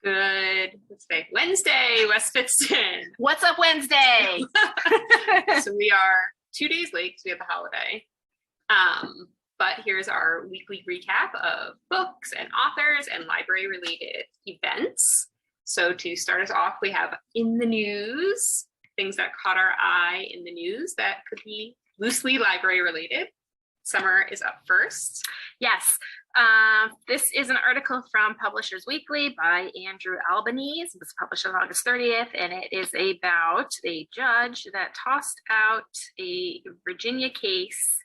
Let's say Wednesday, West Pittston. What's up, Wednesday? So we are 2 days late because we have a holiday. But here's our weekly recap of books and authors and library related events. So to start us off, we have in the news, things that caught our eye in the news that could be loosely library related. Summer is up first. Yes. This is an article from Publishers Weekly by Andrew Albanese. It was published on August 30th, and it is about a judge that tossed out a Virginia case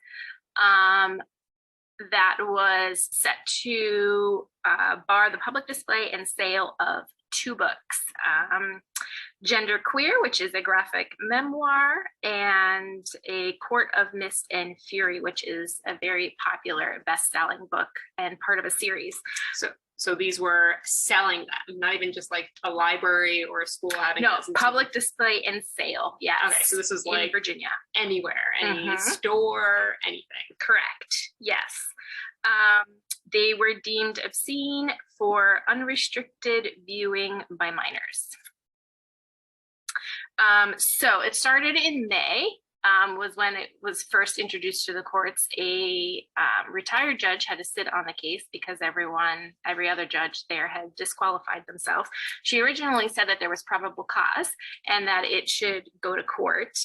that was set to bar the public display and sale of two books. Gender Queer, which is a graphic memoir, and A Court of Mist and Fury, which is a very popular best-selling book and part of a series. So these were selling them, not even just like a library or a school having. No, public display and sale. Yes. Okay, so this is like in Virginia, anywhere, any store, anything. Correct. Yes. They were deemed obscene for unrestricted viewing by minors. So it started in May, was when it was first introduced to the courts. A retired judge had to sit on the case because every other judge there had disqualified themselves. She originally said that there was probable cause and that it should go to court.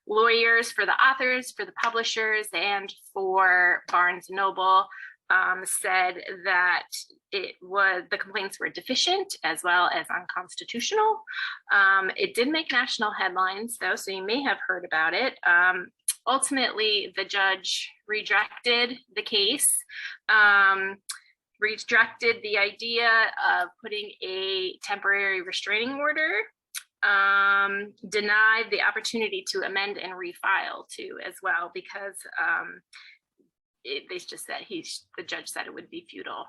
Lawyers for the authors, for the publishers, and for Barnes & Noble said that the complaints were deficient as well as unconstitutional. It did make national headlines though, so you may have heard about it. Ultimately, the judge rejected the case, rejected the idea of putting a temporary restraining order, denied the opportunity to amend and refile too as well, because they just said the judge said it would be futile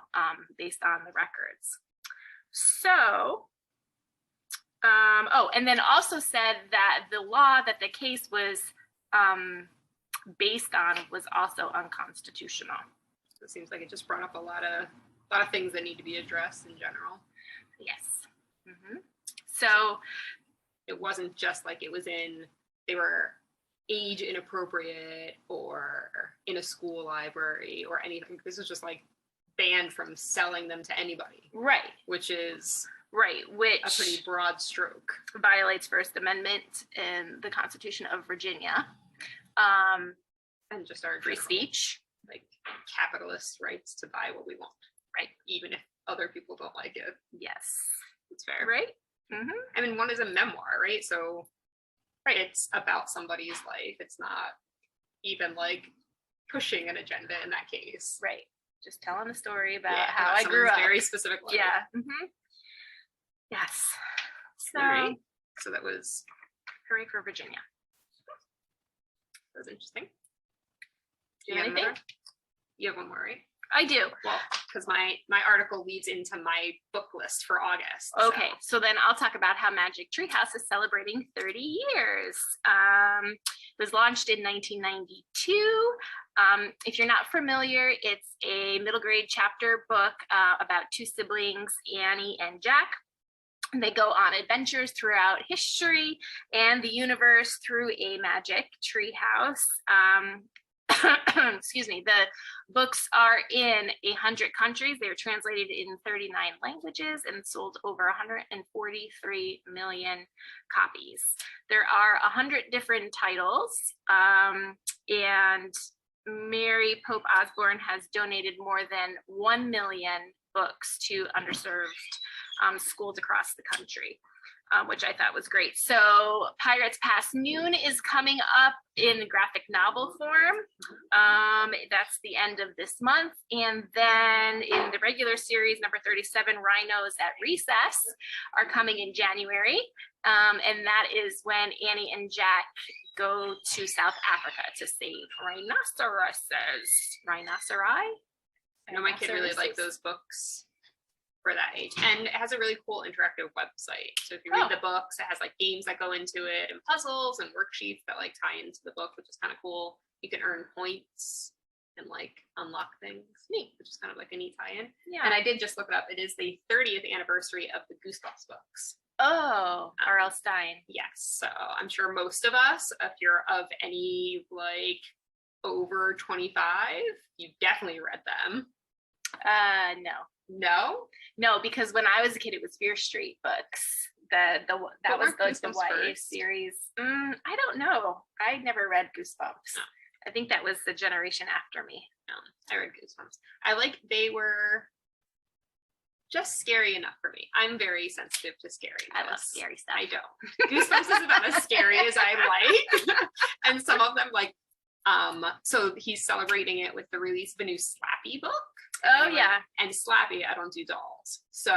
based on the records. So, and then also said that the law that the case was based on was also unconstitutional. So it seems like it just brought up a lot of things that need to be addressed in general. Yes. So it wasn't just like they were age inappropriate or in a school library or anything. This was just like banned from selling them to anybody. Right. Which is a pretty broad stroke. Violates First Amendment and the Constitution of Virginia. And just our free speech. Like capitalist rights to buy what we want. Right. Even if other people don't like it. Yes. It's fair. Right. I mean, one is a memoir, right? So it's about somebody's life. It's not even like pushing an agenda in that case. Right. Just telling a story about how I grew up. Very specific life. Yeah. Yes. So that was hooray for Virginia. That was interesting. Do you have anything? You have one more, right? I do. Well, because my article leads into my book list for August. Okay, so then I'll talk about how Magic Treehouse is celebrating 30 years. It was launched in 1992. If you're not familiar, it's a middle grade chapter book about two siblings, Annie and Jack. They go on adventures throughout history and the universe through a magic treehouse. Excuse me, the books are in 100 countries. They were translated in 39 languages and sold over 143 million copies. There are 100 different titles, and Mary Pope Osborne has donated more than 1 million books to underserved schools across the country. Which I thought was great. So Pirates Past Noon is coming up in graphic novel form. That's the end of this month. And then in the regular series, number 37, Rhinos at Recess, are coming in January. And that is when Annie and Jack go to South Africa to save rhinoceroses. Rhinoceri? I know my kid really liked those books for that age, and it has a really cool interactive website. So if you read the books, it has like games that go into it and puzzles and worksheets that like tie into the book, which is kind of cool. You can earn points and like unlock things. Neat, which is kind of like a neat tie-in. Yeah. And I did just look it up. It is the 30th anniversary of the Goosebumps books. Oh, R.L. Stein. Yes. So I'm sure most of us, if you're of any like over 25, you definitely read them. No, because when I was a kid, it was Fear Street books. That was like the YA series. I don't know. I never read Goosebumps. No. I think that was the generation after me. No, I read Goosebumps. They were just scary enough for me. I'm very sensitive to scary. I love scary stuff. I don't. Goosebumps is about as scary as I like. And some of them so he's celebrating it with the release of a new Slappy book. Oh yeah. And Slappy, I don't do dolls. So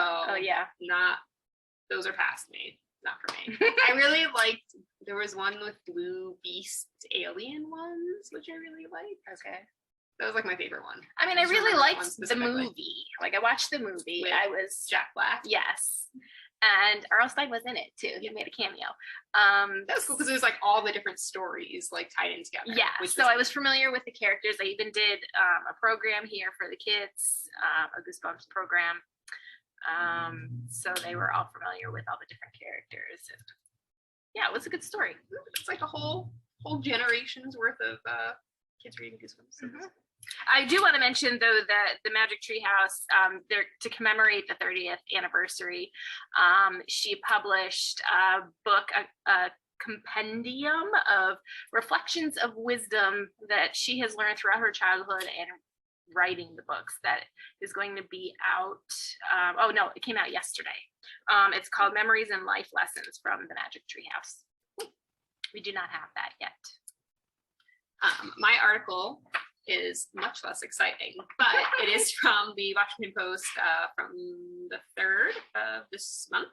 those are past me. Not for me. I really liked, there was one with blue beast alien ones, which I really liked. Okay. That was like my favorite one. I mean, I really liked the movie. Like I watched the movie. I was Jack Black. Yes. And R.L. Stein was in it too. He made a cameo. That was cool because it was like all the different stories like tied in together. Yeah. So I was familiar with the characters. I even did a program here for the kids, a Goosebumps program. So they were all familiar with all the different characters. And yeah, it was a good story. It's like a whole generation's worth of kids reading Goosebumps. Mm-hmm. I do want to mention though that the Magic Tree House, to commemorate the 30th anniversary, she published a book, a compendium of reflections of wisdom that she has learned throughout her childhood and writing the books, that is going to be out. It came out yesterday. It's called Memories and Life Lessons from the Magic Tree House. We do not have that yet. My article is much less exciting, but it is from the Washington Post from the 3rd of this month,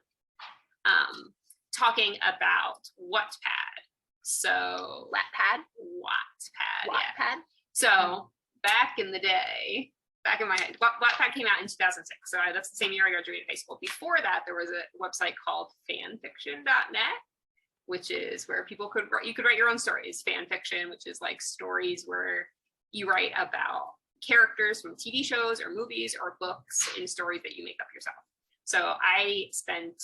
talking about Wattpad. So Wattpad. Yeah. So back in the day, back in my head, Wattpad came out in 2006. So that's the same year I graduated high school. Before that, there was a website called fanfiction.net, which is where you could write your own stories. Fan fiction, which is like stories where you write about characters from TV shows or movies or books in stories that you make up yourself. So I spent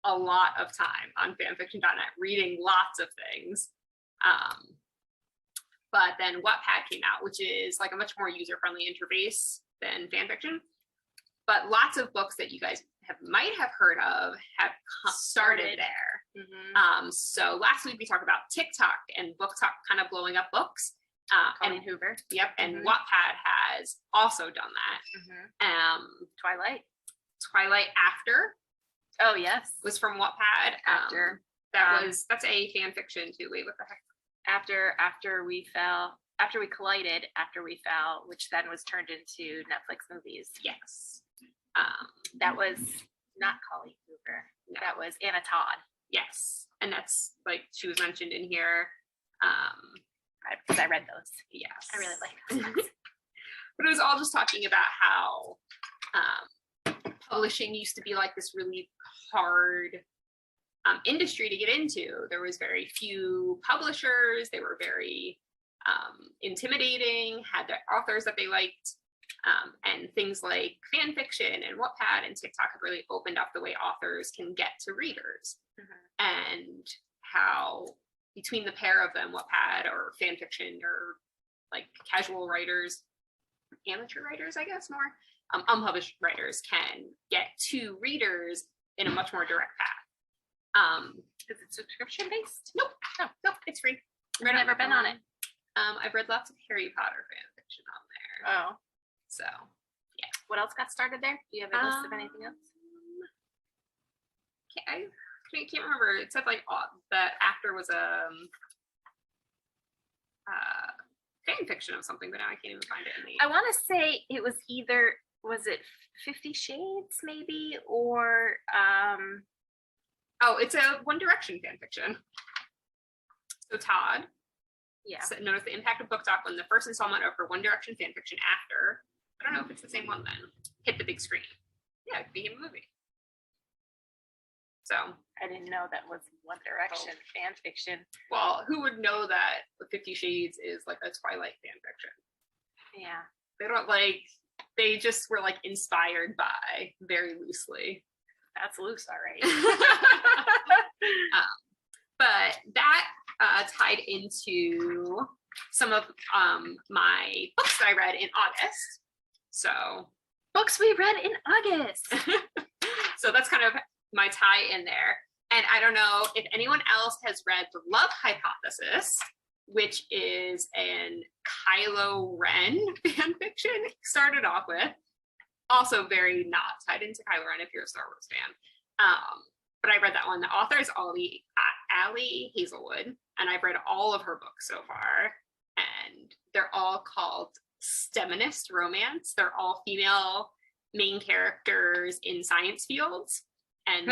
a lot of time on fanfiction.net reading lots of things. But then Wattpad came out, which is like a much more user-friendly interface than fanfiction. But lots of books that you guys might have heard of have started there. Mm-hmm. So last week we talked about TikTok and BookTok kind of blowing up books. And Hoover. Yep. And Wattpad has also done that. Mm-hmm. Twilight After. Oh yes. Was from Wattpad. After. That's a fan fiction too. Wait, what the heck? After we collided, after we fell, which then was turned into Netflix movies. Yes. That was not Colleen Hoover. No. That was Anna Todd. Yes. And that's like she was mentioned in here. Because I read those. Yes. I really like those. But it was all just talking about how publishing used to be like this really hard industry to get into. There was very few publishers. They were very intimidating, had their authors that they liked. And things like fan fiction and Wattpad and TikTok have really opened up the way authors can get to readers. Mm-hmm. And how between the pair of them, Wattpad or fan fiction or like casual writers, amateur writers, I guess more, unpublished writers can get to readers in a much more direct path. Is it subscription based? Nope, it's free. I've never been on it. I've read lots of Harry Potter fan fiction on there. Oh. So, yeah. What else got started there? Do you have a list of anything else? I can't remember. It said like that After was a fan fiction of something, but now I can't even find it in the. I want to say it was either, was it 50 Shades maybe, or it's a One Direction fan fiction. So Todd, noticed the impact of BookTok when the first installment of her One Direction fan fiction After. I don't know if it's the same one then. Hit the big screen. Yeah, it became a movie. So I didn't know that was One Direction fan fiction. Well, who would know that 50 Shades is like a Twilight fan fiction? Yeah. They don't like, they just were like inspired by very loosely. That's loose, all right. But that tied into some of my books that I read in August. So Books we read in August. so that's kind of my tie in there. And I don't know if anyone else has read The Love Hypothesis, which is an Kylo Ren fan fiction started off with. Also very not tied into Kylo Ren if you're a Star Wars fan. But I read that one. The author is Ali Hazelwood, and I've read all of her books so far. And they're all called STEMinist romance. They're all female main characters in science fields. And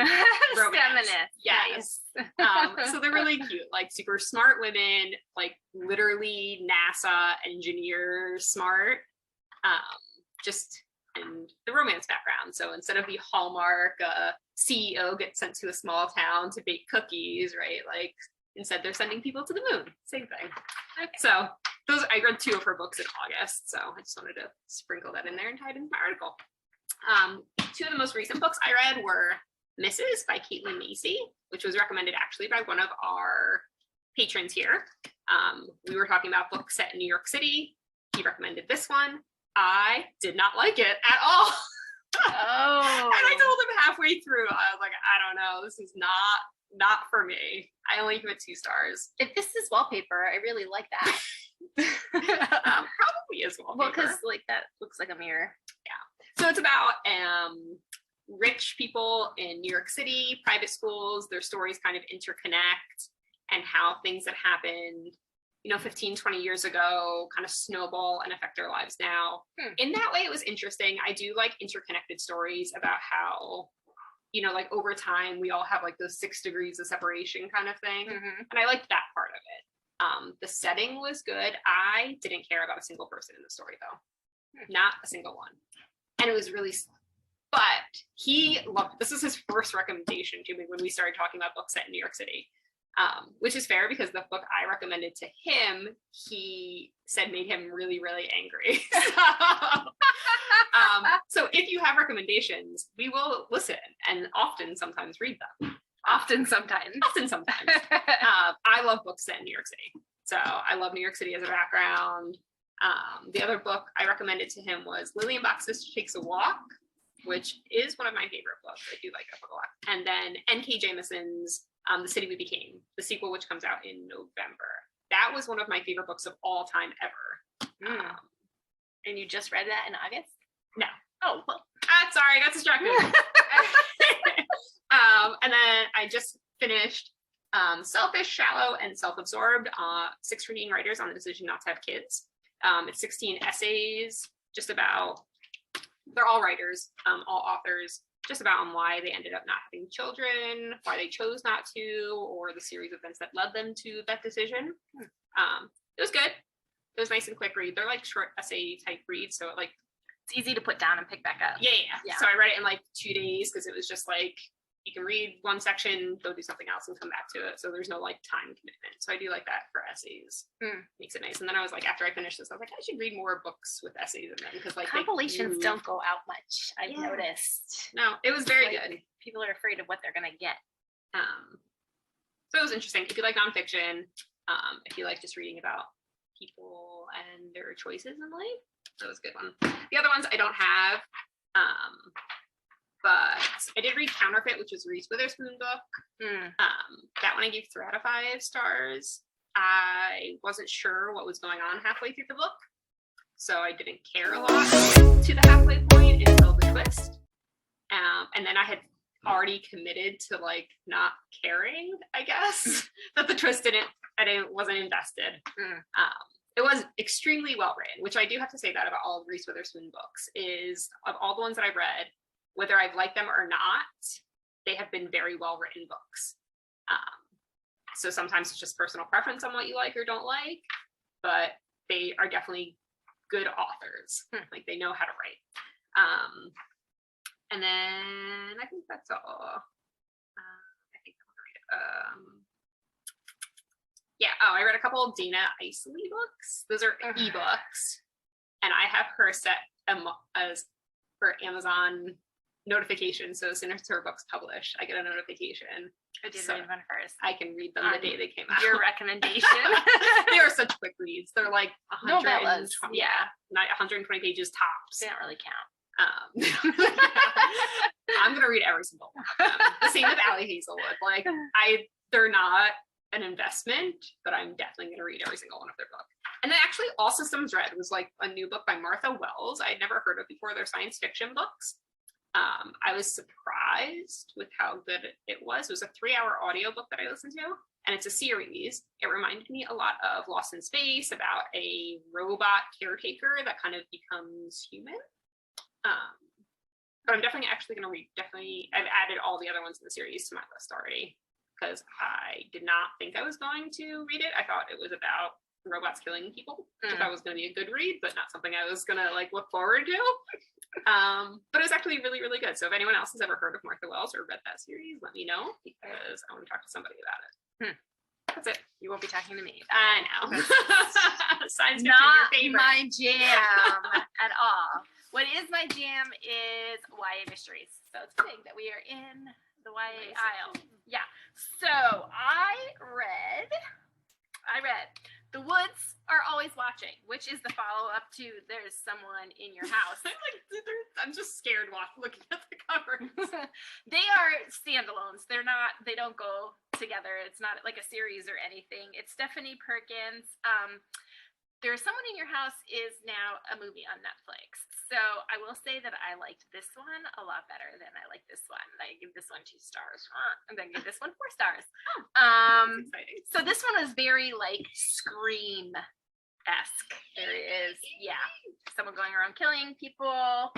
romance. Yes. Nice. So they're really cute, like super smart women, like literally NASA engineer smart. Just in the romance background. So instead of the Hallmark CEO gets sent to a small town to bake cookies, right? Like instead they're sending people to the moon. Same thing. Okay. So those, I read 2 of her books in August. So I just wanted to sprinkle that in there and tie it into my article. 2 of the most recent books I read were Mrs. by Caitlin Macy, which was recommended actually by one of our patrons here. We were talking about books set in New York City. He recommended this one. I did not like it at all. Oh. And I told him halfway through, I was like, I don't know, this is not for me. I only give it 2 stars. If this is wallpaper, I really like that. Probably is wallpaper. Well, because like that looks like a mirror. Yeah. So it's about rich people in New York City, private schools. Their stories kind of interconnect, and how things that happened, 15, 20 years ago kind of snowball and affect their lives now. In that way, it was interesting. I do like interconnected stories about how, like over time, we all have like those 6 degrees of separation kind of thing. And I liked that part of it. The setting was good. I didn't care about a single person in the story though. Not a single one. And it was really, but he loved, this is his first recommendation to me when we started talking about books set in New York City. Which is fair because the book I recommended to him, he said made him really, really angry. So if you have recommendations, we will listen and often sometimes read them. Often sometimes. I love books set in New York City. So I love New York City as a background. The other book I recommended to him was Lillian Boxes Takes a Walk, which is one of my favorite books. I do like that book a lot. And then N.K. Jemisin's The City We Became, the sequel, which comes out in November. That was one of my favorite books of all time ever. And you just read that in August? No. Oh, well. Sorry, I got distracted. And then I just finished Selfish, Shallow, and Self-Absorbed, 6 reading writers on the decision not to have kids. It's 16 essays, just about, they're all writers, all authors, just about why they ended up not having children, why they chose not to, or the series of events that led them to that decision. It was good. It was nice and quick read. They're like short essay type reads, so it's easy to put down and pick back up. Yeah. So I read it in like 2 days because it was just like, you can read one section, go do something else and come back to it. So there's no like time commitment. So I do like that for essays. Makes it nice. And then I was like, after I finished this, I was like, I should read more books with essays in them because like compilations don't go out much. I've noticed. No, it was very good. People are afraid of what they're gonna get. So it was interesting. If you like nonfiction, if you like just reading about people and their choices in life, that was a good one. The other ones I don't have. But I did read Counterfeit, which was Reese Witherspoon book. That one I gave 3 out of 5 stars. I wasn't sure what was going on halfway through the book, so I didn't care a lot to the halfway point until the twist. And then I had already committed to like not caring, I guess, that the twist wasn't invested. It was extremely well written, which I do have to say that about all of Reese Witherspoon books, is of all the ones that I've read, whether I've liked them or not, they have been very well written books. So sometimes it's just personal preference on what you like or don't like, but they are definitely good authors. Like they know how to write. And then I think that's all. I think I'm gonna read I read a couple of Dana Isley books. Those are ebooks. and I have her set as for Amazon notifications. So as soon as her book's published, I get a notification. I did read one first. I can read them the day they came out. Your recommendation. They are such quick reads. They're like 120, novellas. Yeah, 120 pages tops. They don't really count. I'm gonna read every single one of them. The same with Allie Hazelwood. Like they're not an investment, but I'm definitely gonna read every single one of their books. And then actually, All Systems Red was like a new book by Martha Wells. I had never heard of before. They're science fiction books. I was surprised with how good it was. It was a 3-hour audiobook that I listened to, and it's a series. It reminded me a lot of Lost in Space, about a robot caretaker that kind of becomes human. But I'm definitely actually going to read, I've added all the other ones in the series to my list already, because I did not think I was going to read it. I thought it was about robots killing people, which I thought was going to be a good read, but not something I was going to like look forward to. But it was actually really, really good. So if anyone else has ever heard of Martha Wells or read that series, let me know, because I want to talk to somebody about it. That's it. You won't be talking to me. I know. Science fiction, Not your favorite. my jam at all. What is my jam is YA mysteries. So it's big that we are in the YA aisle. Yeah. So I read The Woods Are Always Watching, which is the follow-up to There's Someone in Your House. I'm just scared looking at the covers. They are standalones. They don't go together. It's not like a series or anything. It's Stephanie Perkins. There's Someone in Your House is now a movie on Netflix. So I will say that I liked this one a lot better than I like this one. I give this one 2 stars, and then give this one 4 stars. That's exciting. So this one was very like Scream-esque. There is, yeah, someone going around killing people.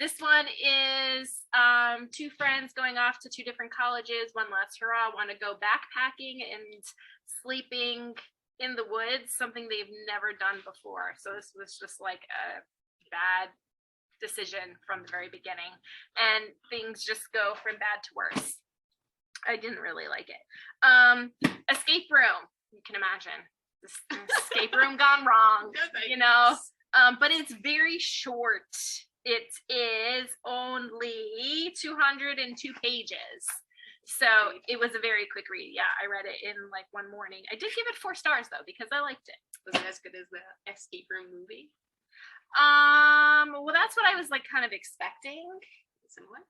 This one is 2 friends going off to 2 different colleges. One last hurrah, want to go backpacking and sleeping in the woods, something they've never done before. So this was just like a bad decision from the very beginning, and things just go from bad to worse. I didn't really like it. Escape room, you can imagine this escape room gone wrong, you know. But it's very short. It is only 202 pages. So it was a very quick read. Yeah, I read it in like one morning. I did give it 4 stars though, because I liked it. Was it as good as the escape room movie? Well, that's what I was like kind of expecting. Similar?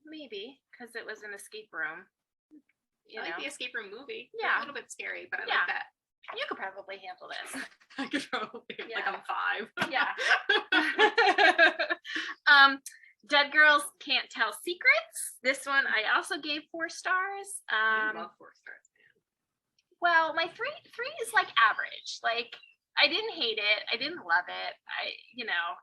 Maybe, because it was an escape room. I like the escape room movie. Yeah. It's a little bit scary, but I like that. You could probably handle this. I could probably, like I'm 5. Yeah. Dead Girls Can't Tell Secrets. This one I also gave 4 stars. I love 4 stars, man. Well, my 3 is like average. Like, I didn't hate it. I didn't love it.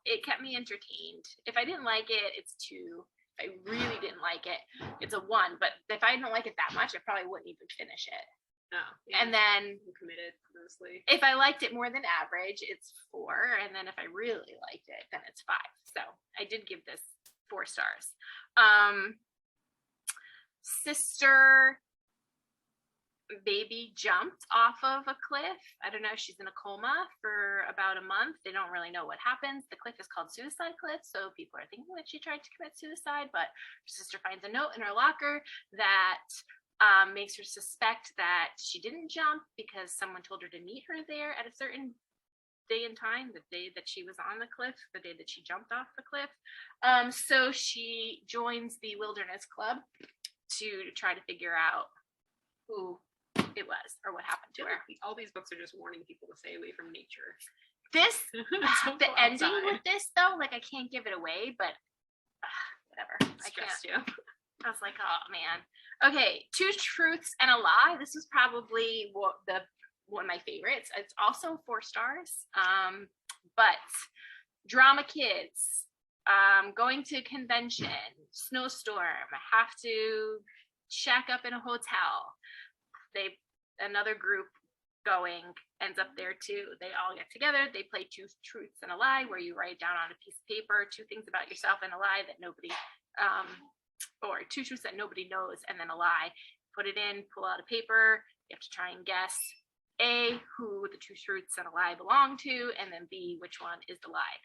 It kept me entertained. If I didn't like it, it's 2. If I really didn't like it, it's a 1. But if I didn't like it that much, I probably wouldn't even finish it. No. Yeah. And then I'm committed, mostly. If I liked it more than average, it's 4. And then if I really liked it, then it's 5. So I did give this 4 stars. Sister baby jumped off of a cliff. I don't know, she's in a coma for about a month. They don't really know what happens. The cliff is called Suicide Cliff, so people are thinking that she tried to commit suicide, but her sister finds a note in her locker that makes her suspect that she didn't jump because someone told her to meet her there at a certain day and time, the day that she was on the cliff, the day that she jumped off the cliff. So she joins the Wilderness Club to try to figure out who it was or what happened to her. All these books are just warning people to stay away from nature. This, the ending with this though, like I can't give it away, but whatever. I can't. You. I was like, oh man. Okay, 2 Truths and a Lie. This was probably one of my favorites. It's also 4 stars. But drama kids, going to convention, snowstorm, have to shack up in a hotel. Another group going ends up there too. They all get together. They play 2 Truths and a Lie, where you write down on a piece of paper 2 things about yourself and a lie that nobody, or 2 truths that nobody knows, and then a lie. Put it in, pull out a paper. You have to try and guess A, who the two truths and a lie belong to, and then B, which one is the lie.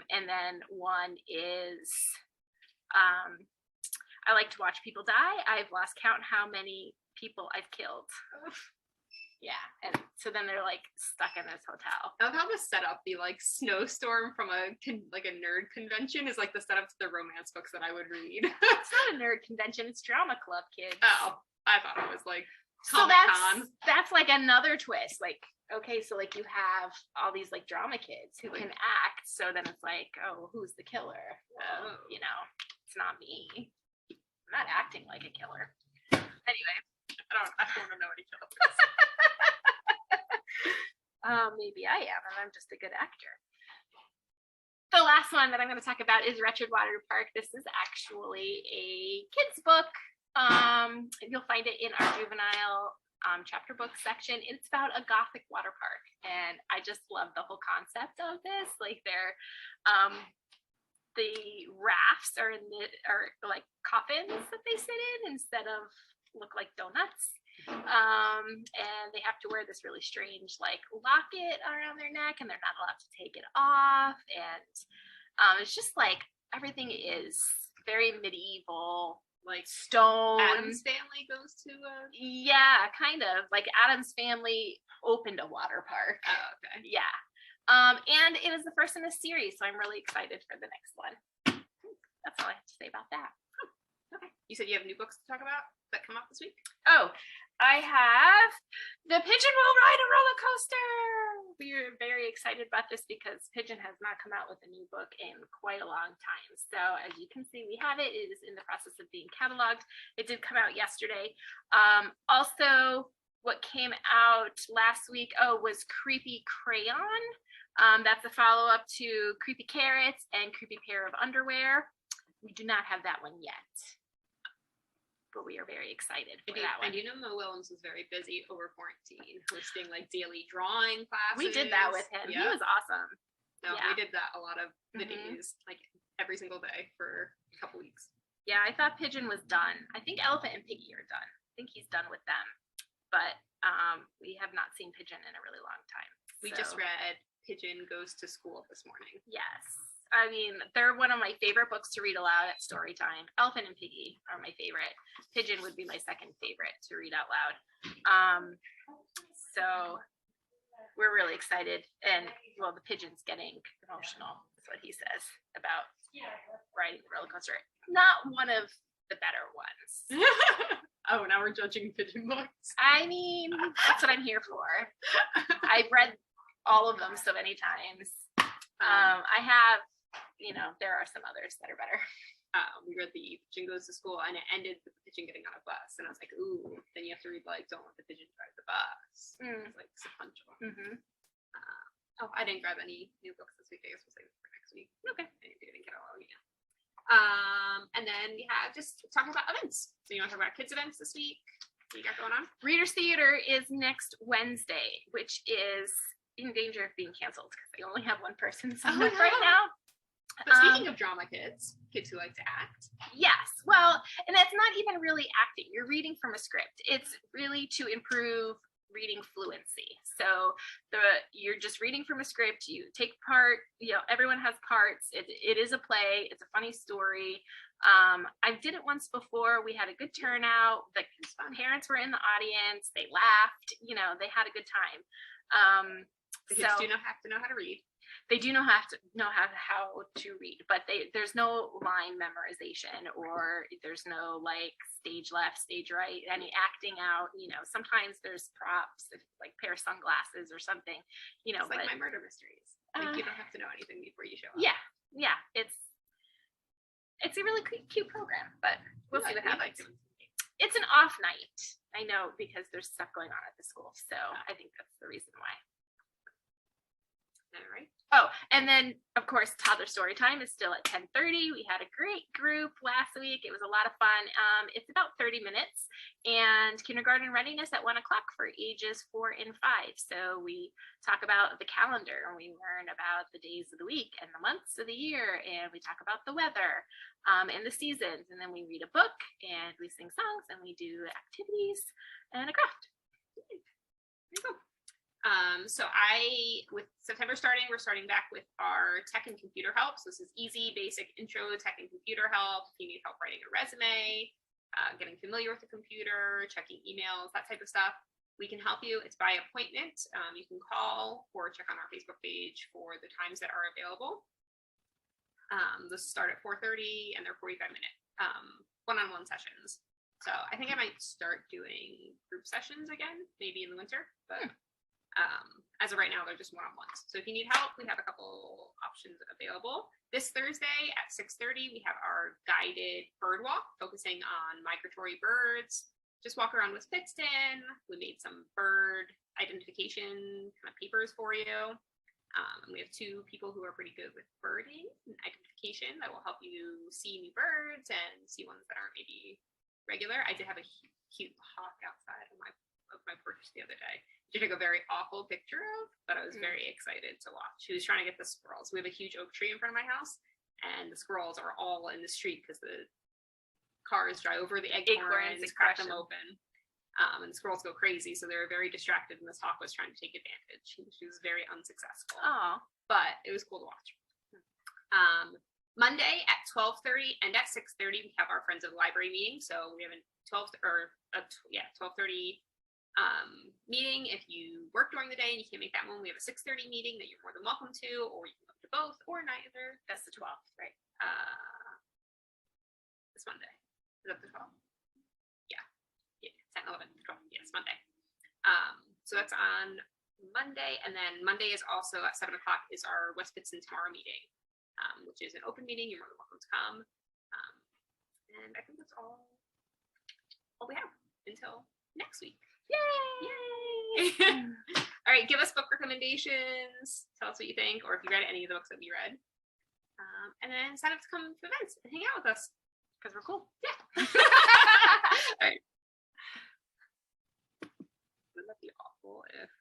And then one is, I like to watch people die. I've lost count how many people I've killed. Yeah, and so then they're like stuck in this hotel. I love how the setup, the like snowstorm from a nerd convention, is like the setup to the romance books that I would read. It's not a nerd convention; it's drama club, kids. Oh, I thought it was like so Comic-Con. that's like another twist. Like, okay, so like you have all these like drama kids who can act. So then it's like, oh, who's the killer? Well, you know, it's not me. I'm not acting like a killer. Anyway, I don't want to know any killers. Maybe I am, and I'm just a good actor. The last one that I'm going to talk about is Wretched Water Park. This is actually a kid's book. You'll find it in our juvenile chapter book section. It's about a gothic water park, and I just love the whole concept of this. Like, they're the rafts are like coffins that they sit in instead of look like donuts. And they have to wear this really strange like locket around their neck, and they're not allowed to take it off. And it's just like everything is very medieval, like stone. Addams Family goes to yeah, kind of like Addams Family opened a water park. Oh, okay. Yeah. And it is the first in a series, so I'm really excited for the next one. That's all I have to say about that. Okay. You said you have new books to talk about that come out this week? Oh, I have The Pigeon Will Ride a Roller Coaster. We're very excited about this because Pigeon has not come out with a new book in quite a long time. So as you can see, we have it. It is in the process of being cataloged. It did come out yesterday. Also, what came out last week, was Creepy Crayon. That's a follow-up to Creepy Carrots and Creepy Pair of Underwear. We do not have that one yet, but we are very excited for that one. And you know Mo Willems was very busy over quarantine, hosting like daily drawing classes. We did that with him. Yep. He was awesome. No, yeah. We did that a lot of the days, like every single day for a couple weeks. Yeah, I thought Pigeon was done. I think Elephant and Piggy are done. I think he's done with them, but we have not seen Pigeon in a really long time. We just read Pigeon Goes to School this morning. Yes. I mean, they're one of my favorite books to read aloud at story time. Elephant and Piggy are my favorite. Pigeon would be my second favorite to read out loud. So we're really excited. And, well, the Pigeon's getting emotional, is what he says about riding the roller coaster. Not one of the better ones. Oh, now we're judging Pigeon books. I mean, that's what I'm here for. I've read all of them so many times. I have, there are some others that are better. We read the Pigeon Goes to School, and it ended with the pigeon getting on a bus, and I was like, ooh, then you have to read like Don't Let the Pigeon Drive the Bus. It's like sequential. I didn't grab any new books this week. I guess we'll save it for next week. Okay. I didn't get all yet. And then we have just talking about events. So you want to talk about kids events this week? What you got going on? Readers Theater is next Wednesday, which is in danger of being canceled because they only have one person signed up right now. But speaking of drama kids who like to act. Yes. Well, and that's not even really acting. You're reading from a script. It's really to improve reading fluency. So you're just reading from a script. You take part, everyone has parts. It is a play. It's a funny story. I did it once before. We had a good turnout. The parents were in the audience. They laughed. They had a good time. The kids do not have to know how to read. They do not have to know how to read, but there's no line memorization, or there's no like stage left, stage right, any acting out. Sometimes there's props, like pair of sunglasses or something. It's like My Murder Mysteries. Like you don't have to know anything before you show up. Yeah. It's a really cute program, but we'll see what happens. It's an off night, I know, because there's stuff going on at the school, so I think that's the reason why. All right. Oh, and then, of course, Toddler Storytime is still at 10:30. We had a great group last week. It was a lot of fun. It's about 30 minutes, and kindergarten readiness at 1 o'clock for ages 4 and 5. So we talk about the calendar, and we learn about the days of the week and the months of the year, and we talk about the weather and the seasons, and then we read a book, and we sing songs, and we do activities and a craft. There you go. With September starting, we're starting back with our tech and computer help. So this is easy, basic intro to tech and computer help. If you need help writing a resume, getting familiar with the computer, checking emails, that type of stuff, we can help you. It's by appointment. You can call or check on our Facebook page for the times that are available. Those start at 4:30 and they're 45-minute one-on-one sessions. So I think I might start doing group sessions again, maybe in the winter, but as of right now, they're just one-on-ones. So if you need help, we have a couple options available. This Thursday at 6:30, we have our guided bird walk focusing on migratory birds. Just walk around with Pittston. We made some bird identification kind of papers for you. And we have 2 people who are pretty good with birding and identification that will help you see new birds and see ones that aren't maybe regular. I did have a cute hawk outside of my porch the other day. She took a very awful picture of, but I was very excited to watch. She was trying to get the squirrels. We have a huge oak tree in front of my house, and the squirrels are all in the street because the cars drive over the acorns and crack them open. And the squirrels go crazy, so they were very distracted, and this hawk was trying to take advantage. She was very unsuccessful. Oh, But it was cool to watch. Monday at 12:30 and at 6:30, we have our Friends of the Library meeting. So we have a 12:30 meeting. If you work during the day and you can't make that one, we have a 6:30 meeting that you're more than welcome to, or you can go to both or neither. that's the 12th, right? This Monday. Is that the 12th? Yeah. 10, 11, 12. Yes, Monday. So that's on Monday, and then Monday is also at 7 o'clock is our West Pittston Tomorrow meeting, which is an open meeting. You're more than welcome to come. And I think that's all we have until next week. Yay! All right, give us book recommendations. Tell us what you think, or if you read any of the books that we read. And then sign up to come to events and hang out with us because we're cool. Yeah. All right. Wouldn't that be awful if